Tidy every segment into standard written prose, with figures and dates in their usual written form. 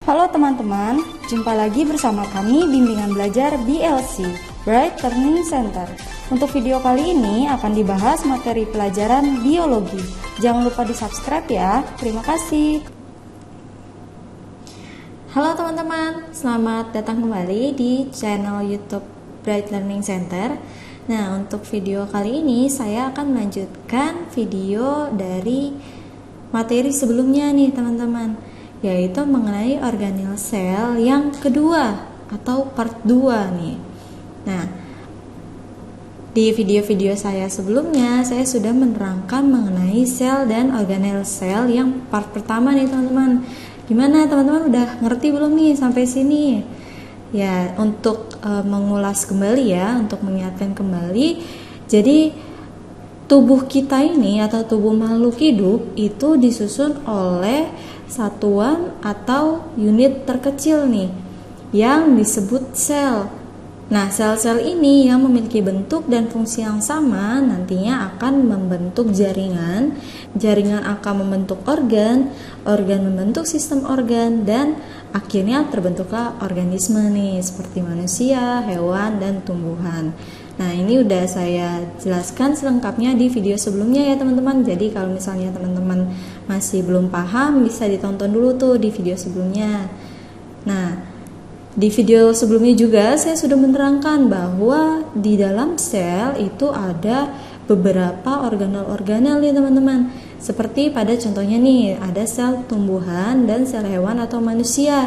Halo teman-teman, jumpa lagi bersama kami Bimbingan Belajar BLC, Bright Learning Center. Untuk video kali ini akan dibahas materi pelajaran biologi. Jangan lupa di-subscribe ya. Terima kasih. Halo teman-teman, selamat datang kembali di channel YouTube Bright Learning Center. Nah, untuk video kali ini saya akan melanjutkan video dari materi sebelumnya nih teman-teman, yaitu mengenai organel sel yang kedua atau part 2 nih. Nah, di video-video saya sebelumnya saya sudah menerangkan mengenai sel dan organel sel yang part pertama nih teman-teman. Gimana teman-teman, udah ngerti belum nih sampai sini? Ya, untuk mengulas kembali ya, untuk mengingatkan kembali. Jadi tubuh kita ini atau tubuh makhluk hidup itu disusun oleh satuan atau unit terkecil nih yang disebut sel. Nah, sel-sel ini yang memiliki bentuk dan fungsi yang sama nantinya akan membentuk jaringan. Jaringan akan membentuk organ, organ membentuk sistem organ, dan akhirnya terbentuklah organisme nih seperti manusia, hewan, dan tumbuhan. Nah, ini udah saya jelaskan selengkapnya di video sebelumnya ya teman-teman. Jadi kalau misalnya teman-teman masih belum paham, bisa ditonton dulu tuh di video sebelumnya. Nah, di video sebelumnya juga saya sudah menerangkan bahwa di dalam sel itu ada beberapa organel-organel nih teman-teman. Seperti pada contohnya nih, ada sel tumbuhan dan sel hewan atau manusia.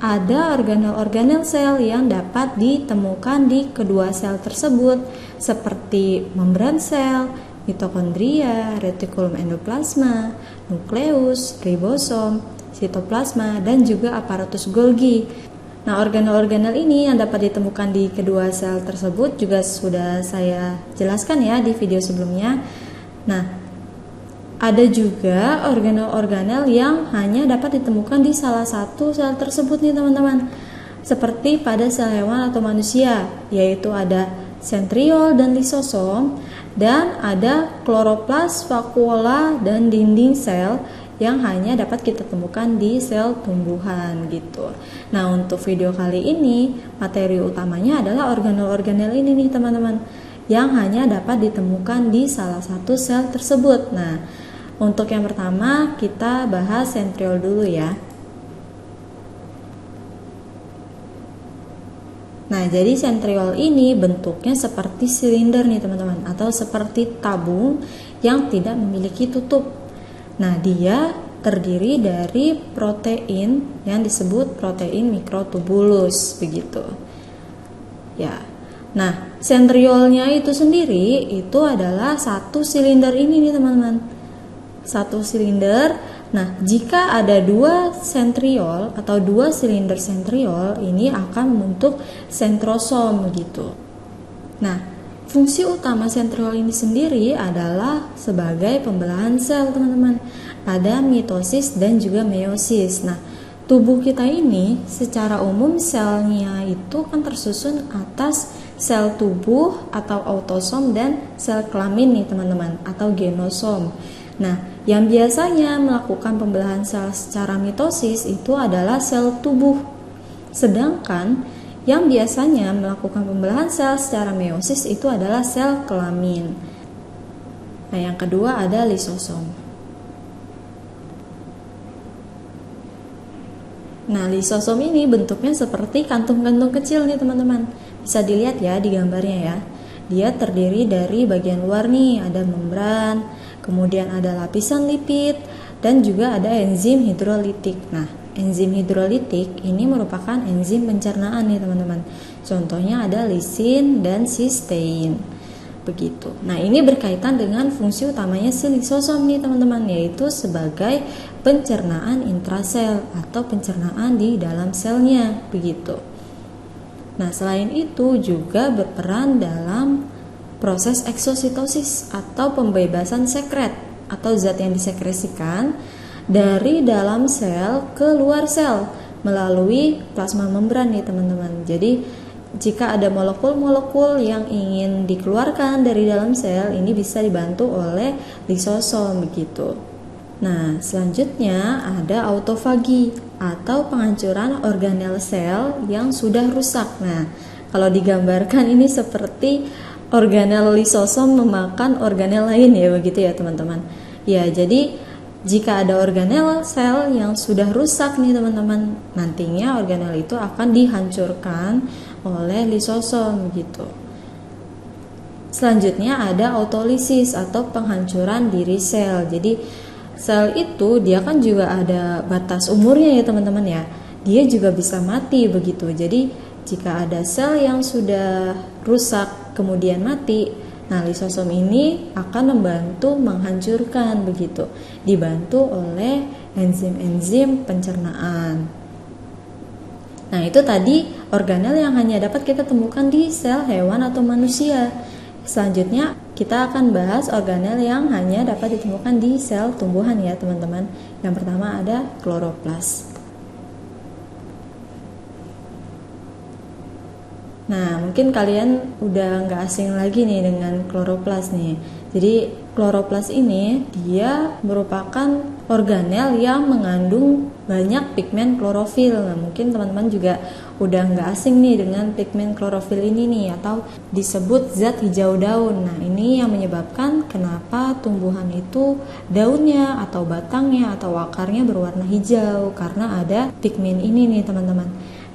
Ada organel-organel sel yang dapat ditemukan di kedua sel tersebut, seperti membran sel, mitokondria, retikulum endoplasma, nukleus, ribosom, sitoplasma, dan juga aparatus Golgi. Nah, organel-organel ini yang dapat ditemukan di kedua sel tersebut juga sudah saya jelaskan ya di video sebelumnya. Nah, ada juga organel-organel yang hanya dapat ditemukan di salah satu sel tersebut nih teman-teman. Seperti pada sel hewan atau manusia, yaitu ada sentriol dan lisosom, dan ada kloroplas, vakuola, dan dinding sel yang hanya dapat kita temukan di sel tumbuhan gitu. Nah, untuk video kali ini materi utamanya adalah organel-organel ini nih teman-teman, yang hanya dapat ditemukan di salah satu sel tersebut. Nah, untuk yang pertama kita bahas sentriol dulu ya. Nah, jadi sentriol ini bentuknya seperti silinder nih teman-teman, atau seperti tabung yang tidak memiliki tutup. Nah, dia terdiri dari protein yang disebut protein mikrotubulus begitu. Ya. Nah, sentriolnya itu sendiri itu adalah satu silinder ini nih teman-teman. Satu silinder. Nah, jika ada dua sentriol atau dua silinder sentriol, ini akan membentuk sentrosom gitu. Nah, fungsi utama sentriol ini sendiri adalah sebagai pembelahan sel teman-teman. Ada mitosis dan juga meiosis. Nah, tubuh kita ini secara umum selnya itu kan tersusun atas sel tubuh atau autosom dan sel kelamin nih teman-teman, atau genosom. Nah, yang biasanya melakukan pembelahan sel secara mitosis itu adalah sel tubuh. Sedangkan yang biasanya melakukan pembelahan sel secara meiosis itu adalah sel kelamin. Nah, yang kedua ada lisosom. Nah, lisosom ini bentuknya seperti kantung-kantung kecil nih teman-teman. Bisa dilihat ya di gambarnya ya. Dia terdiri dari bagian luar nih, ada membran, kemudian ada lapisan lipid, dan juga ada enzim hidrolitik. Nah, enzim hidrolitik ini merupakan enzim pencernaan nih teman-teman. Contohnya ada lisin dan sistein. Begitu. Nah, ini berkaitan dengan fungsi utamanya si lisosom nih teman-teman, yaitu sebagai pencernaan intrasel atau pencernaan di dalam selnya, begitu. Nah, selain itu juga berperan dalam proses eksositosis atau pembebasan sekret atau zat yang disekresikan dari dalam sel ke luar sel melalui plasma membran nih teman-teman. Jadi jika ada molekul-molekul yang ingin dikeluarkan dari dalam sel, ini bisa dibantu oleh lisosom begitu. Nah, selanjutnya ada autofagi atau penghancuran organel sel yang sudah rusak. Nah, kalau digambarkan ini seperti organel lisosom memakan organel lain ya, begitu ya teman-teman. Ya, jadi jika ada organel sel yang sudah rusak nih teman-teman, nantinya organel itu akan dihancurkan oleh lisosom gitu. Selanjutnya ada autolisis atau penghancuran diri sel. Jadi sel itu dia kan juga ada batas umurnya ya teman-teman ya. Dia juga bisa mati begitu. Jadi jika ada sel yang sudah rusak kemudian mati, nah lisosom ini akan membantu menghancurkan begitu, dibantu oleh enzim-enzim pencernaan. Nah, itu tadi organel yang hanya dapat kita temukan di sel hewan atau manusia. Selanjutnya kita akan bahas organel yang hanya dapat ditemukan di sel tumbuhan ya teman-teman. Yang pertama ada kloroplas. Nah, mungkin kalian udah nggak asing lagi nih dengan kloroplas nih. Jadi kloroplas ini dia merupakan organel yang mengandung banyak pigmen klorofil. Nah, mungkin teman-teman juga udah nggak asing nih dengan pigmen klorofil ini nih, atau disebut zat hijau daun. Nah, ini yang menyebabkan kenapa tumbuhan itu daunnya atau batangnya atau akarnya berwarna hijau, karena ada pigmen ini nih teman-teman.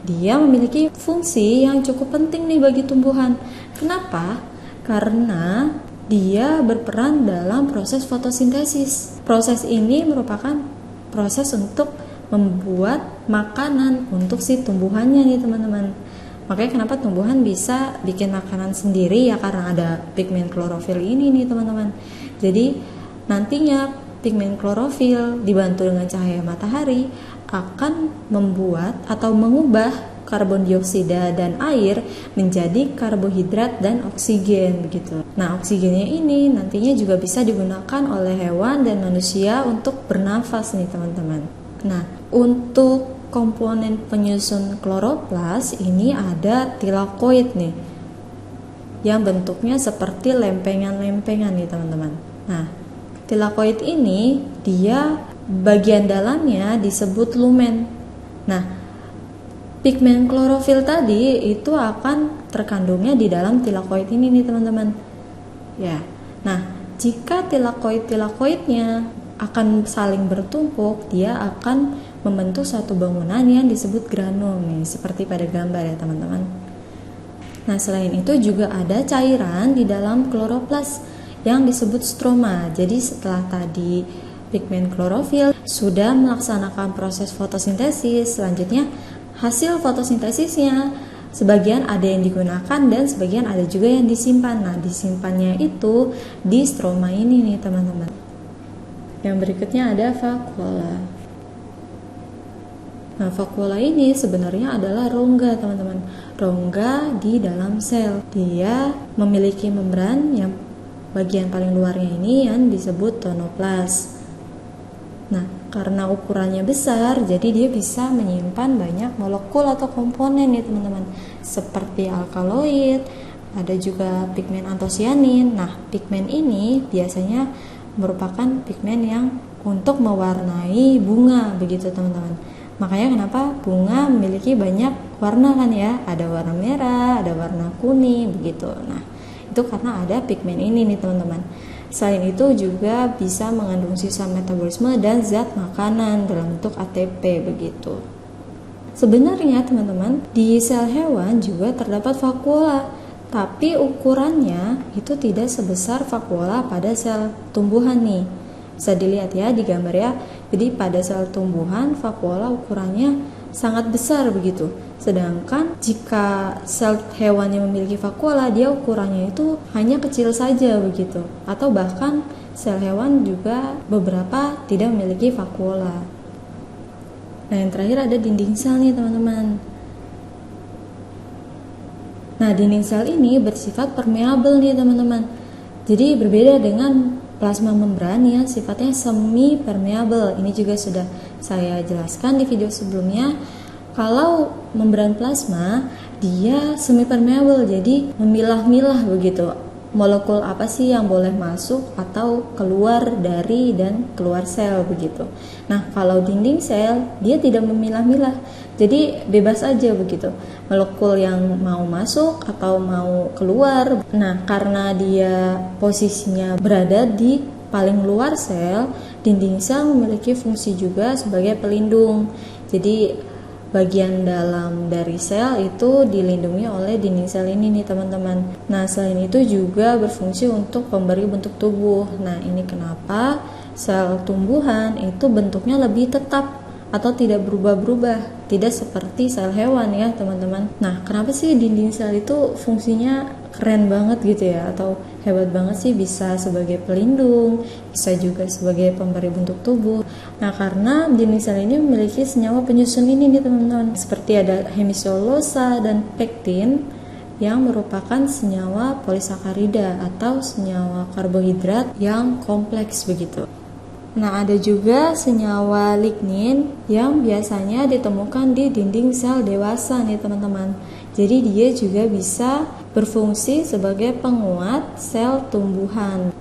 Dia memiliki fungsi yang cukup penting nih bagi tumbuhan. Kenapa? Karena dia berperan dalam proses fotosintesis. Proses ini merupakan proses untuk membuat makanan untuk si tumbuhannya nih teman-teman. Makanya kenapa tumbuhan bisa bikin makanan sendiri ya, karena ada pigmen klorofil ini nih teman-teman. Jadi nantinya pigmen klorofil dibantu dengan cahaya matahari akan membuat atau mengubah karbon dioksida dan air menjadi karbohidrat dan oksigen begitu. Nah, oksigennya ini nantinya juga bisa digunakan oleh hewan dan manusia untuk bernafas nih teman-teman. Nah, untuk komponen penyusun kloroplas ini ada tilakoid nih, yang bentuknya seperti lempengan-lempengan nih teman-teman. Nah, tilakoid ini dia bagian dalamnya disebut lumen. Nah, pigmen klorofil tadi itu akan terkandungnya di dalam tilakoid ini nih teman-teman. Ya. Nah, jika tilakoidnya akan saling bertumpuk, dia akan membentuk satu bangunan yang disebut granum nih, seperti pada gambar ya teman-teman. Nah, selain itu juga ada cairan di dalam kloroplas yang disebut stroma. Jadi setelah tadi pigmen klorofil sudah melaksanakan proses fotosintesis, selanjutnya hasil fotosintesisnya sebagian ada yang digunakan dan sebagian ada juga yang disimpan. Nah, disimpannya itu di stroma ini nih teman-teman. Yang berikutnya ada vakuola. Nah, vakuola ini sebenarnya adalah rongga teman-teman. Rongga di dalam sel. Dia memiliki membran yang bagian paling luarnya ini yang disebut tonoplas. Nah, karena ukurannya besar, jadi dia bisa menyimpan banyak molekul atau komponen nih teman-teman, seperti alkaloid, ada juga pigmen antosianin. Nah, pigmen ini biasanya merupakan pigmen yang untuk mewarnai bunga begitu teman-teman. Makanya kenapa bunga memiliki banyak warna kan ya, ada warna merah, ada warna kuning begitu. Nah, itu karena ada pigmen ini nih teman-teman. Selain itu juga bisa mengandung sisa metabolisme dan zat makanan dalam bentuk ATP begitu. Sebenarnya teman-teman, di sel hewan juga terdapat vakuola, tapi ukurannya itu tidak sebesar vakuola pada sel tumbuhan nih. Bisa dilihat ya di gambar ya. Jadi pada sel tumbuhan vakuola ukurannya sangat besar begitu. Sedangkan jika sel hewan yang memiliki vakuola, dia ukurannya itu hanya kecil saja begitu. Atau bahkan sel hewan juga beberapa tidak memiliki vakuola. Nah, yang terakhir ada dinding sel nih teman-teman. Nah, dinding sel ini bersifat permeabel nih teman-teman. Jadi berbeda dengan plasma membran yang sifatnya semi permeabel. Ini juga sudah saya jelaskan di video sebelumnya. Kalau membran plasma dia semi permeabel, jadi memilah-milah begitu molekul apa sih yang boleh masuk atau keluar dari dan keluar sel begitu. Nah, kalau dinding sel dia tidak memilah-milah. Jadi bebas aja begitu. Molekul yang mau masuk atau mau keluar. Nah, karena dia posisinya berada di paling luar sel, dinding sel memiliki fungsi juga sebagai pelindung. Jadi bagian dalam dari sel itu dilindungi oleh dinding sel ini nih teman-teman. Nah, selain itu juga berfungsi untuk pemberi bentuk tubuh. Nah, ini kenapa sel tumbuhan itu bentuknya lebih tetap atau tidak berubah-berubah, tidak seperti sel hewan ya teman-teman. Nah, kenapa sih dinding sel itu fungsinya keren banget gitu ya, atau hebat banget sih, bisa sebagai pelindung, bisa juga sebagai pemberi bentuk tubuh. Nah, karena dinding sel ini memiliki senyawa penyusun ini nih teman-teman, seperti ada hemiselulosa dan pektin yang merupakan senyawa polisakarida atau senyawa karbohidrat yang kompleks begitu. Nah, ada juga senyawa lignin yang biasanya ditemukan di dinding sel dewasa nih teman-teman. Jadi dia juga bisa berfungsi sebagai penguat sel tumbuhan.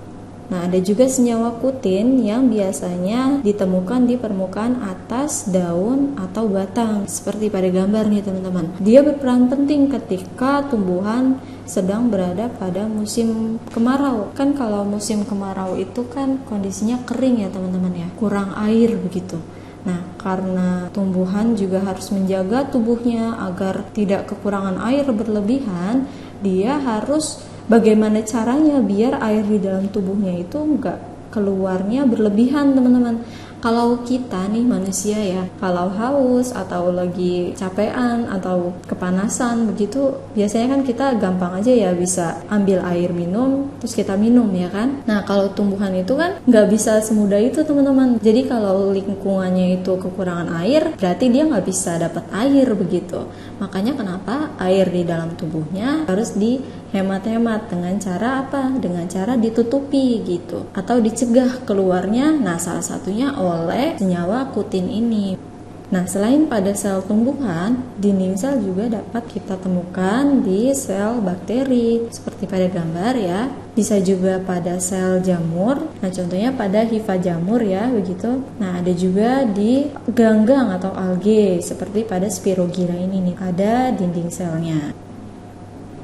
Nah, ada juga senyawa kutin yang biasanya ditemukan di permukaan atas daun atau batang, seperti pada gambar nih teman-teman. Dia berperan penting ketika tumbuhan sedang berada pada musim kemarau. Kan kalau musim kemarau itu kan kondisinya kering ya teman-teman ya, kurang air begitu. Nah, karena tumbuhan juga harus menjaga tubuhnya agar tidak kekurangan air berlebihan, dia harus bagaimana caranya biar air di dalam tubuhnya itu enggak keluarnya berlebihan teman-teman. Kalau kita nih manusia ya, kalau haus atau lagi capean atau kepanasan begitu, biasanya kan kita gampang aja ya bisa ambil air minum terus kita minum ya kan. Nah, kalau tumbuhan itu kan nggak bisa semudah itu teman-teman. Jadi kalau lingkungannya itu kekurangan air, berarti dia nggak bisa dapat air begitu. Makanya kenapa air di dalam tubuhnya harus dihemat-hemat dengan cara apa? Dengan cara ditutupi gitu atau dicegah keluarnya. Nah, salah satunya oleh senyawa kutin ini. Nah, selain pada sel tumbuhan, dinding sel juga dapat kita temukan di sel bakteri seperti pada gambar ya. Bisa juga pada sel jamur. Nah, contohnya pada hifa jamur ya, begitu. Nah, ada juga di ganggang atau algae seperti pada spirogyra ini nih, ada dinding selnya.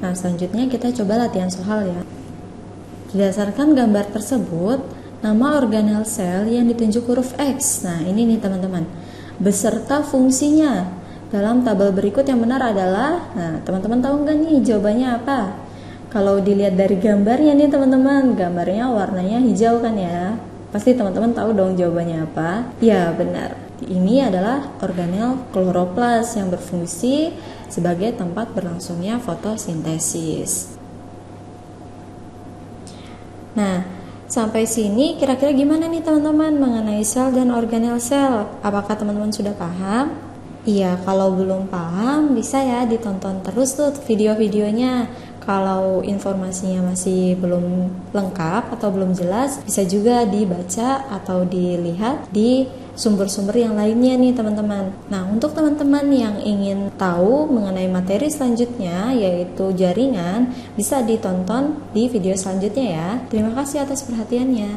Nah, selanjutnya kita coba latihan soal ya. Berdasarkan gambar tersebut, nama organel sel yang ditunjuk huruf X. Nah, ini nih teman-teman, beserta fungsinya. Dalam tabel berikut yang benar adalah, nah teman-teman tahu nggak nih jawabannya apa? Kalau dilihat dari gambarnya nih teman-teman, gambarnya warnanya hijau kan ya. Pasti teman-teman tahu dong jawabannya apa? Ya benar, ini adalah organel kloroplas yang berfungsi sebagai tempat berlangsungnya fotosintesis. Nah, sampai sini kira-kira gimana nih teman-teman mengenai sel dan organel sel? Apakah teman-teman sudah paham? Iya, kalau belum paham bisa ya ditonton terus tuh video-videonya. Kalau informasinya masih belum lengkap atau belum jelas, bisa juga dibaca atau dilihat di sumber-sumber yang lainnya nih teman-teman. Nah, untuk teman-teman yang ingin tahu mengenai materi selanjutnya yaitu jaringan, bisa ditonton di video selanjutnya ya. Terima kasih atas perhatiannya.